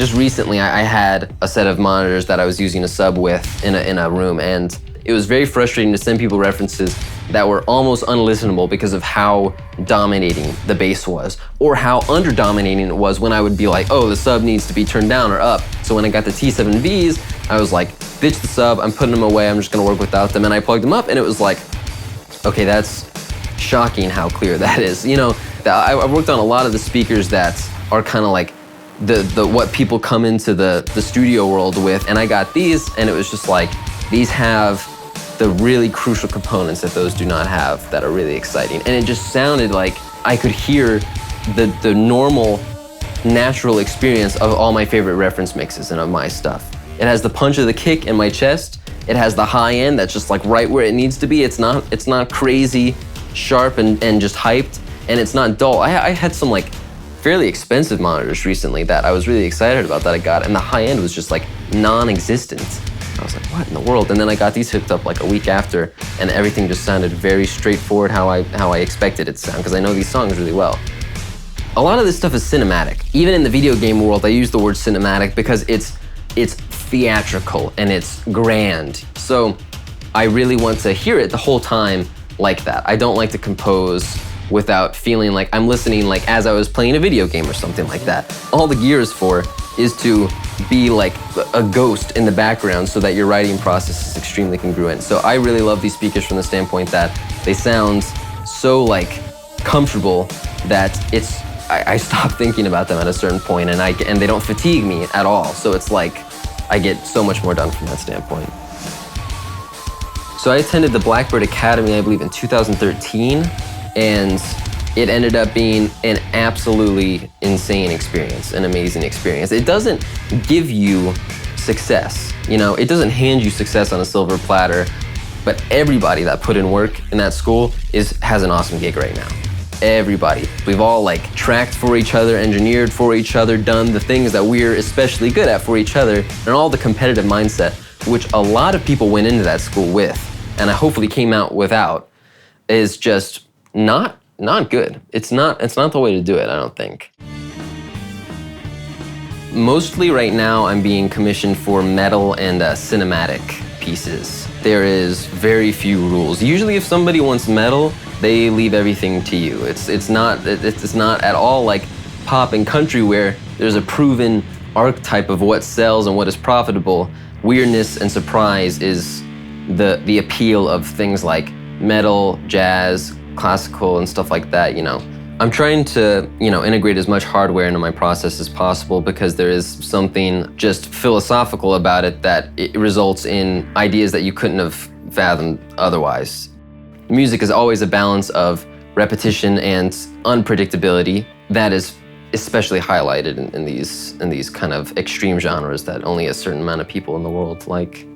just recently I had a set of monitors that I was using a sub with in a room, and it was very frustrating to send people references that were almost unlistenable because of how dominating the bass was, or how under-dominating it was when I would be like, oh, the sub needs to be turned down or up. So when I got the T7Vs, I was like, ditch the sub, I'm putting them away, I'm just gonna work without them. And I plugged them up and it was like, okay, that's shocking how clear that is. You know, I've worked on a lot of the speakers that are kind of like the what people come into the studio world with, and I got these and it was just like, these have the really crucial components that those do not have that are really exciting. And it just sounded like I could hear the normal, natural experience of all my favorite reference mixes and of my stuff. It has the punch of the kick in my chest. It has the high end that's just like right where it needs to be. It's not crazy, sharp and just hyped, and it's not dull. I had some like fairly expensive monitors recently that I was really excited about that I got, and the high end was just like non-existent. I was like, what in the world? And then I got these hooked up like a week after, and everything just sounded very straightforward how I expected it to sound, because I know these songs really well. A lot of this stuff is cinematic. Even in the video game world, I use the word cinematic because it's theatrical and it's grand. So I really want to hear it the whole time like that. I don't like to compose without feeling like I'm listening like as I was playing a video game or something like that. All the gear is for is to be like a ghost in the background so that your writing process is extremely congruent. So I really love these speakers from the standpoint that they sound so like comfortable that I stop thinking about them at a certain point, and they don't fatigue me at all. So it's like I get so much more done from that standpoint. So I attended the Blackbird Academy, I believe in 2013, and it ended up being an absolutely insane experience, an amazing experience. It doesn't give you success, you know, it doesn't hand you success on a silver platter, but everybody that put in work in that school has an awesome gig right now. Everybody. We've all like tracked for each other, engineered for each other, done the things that we're especially good at for each other, and all the competitive mindset, which a lot of people went into that school with, and I hopefully came out without, is just not good. It's not the way to do it, I don't think. Mostly right now I'm being commissioned for metal and cinematic pieces. There is very few rules. Usually if somebody wants metal, they leave everything to you. It's not at all like pop and country where there's a proven archetype of what sells and what is profitable. Weirdness and surprise is the appeal of things like metal, jazz, classical and stuff like that, you know. I'm trying to, you know, integrate as much hardware into my process as possible because there is something just philosophical about it that it results in ideas that you couldn't have fathomed otherwise. Music is always a balance of repetition and unpredictability that is especially highlighted in these kind of extreme genres that only a certain amount of people in the world like.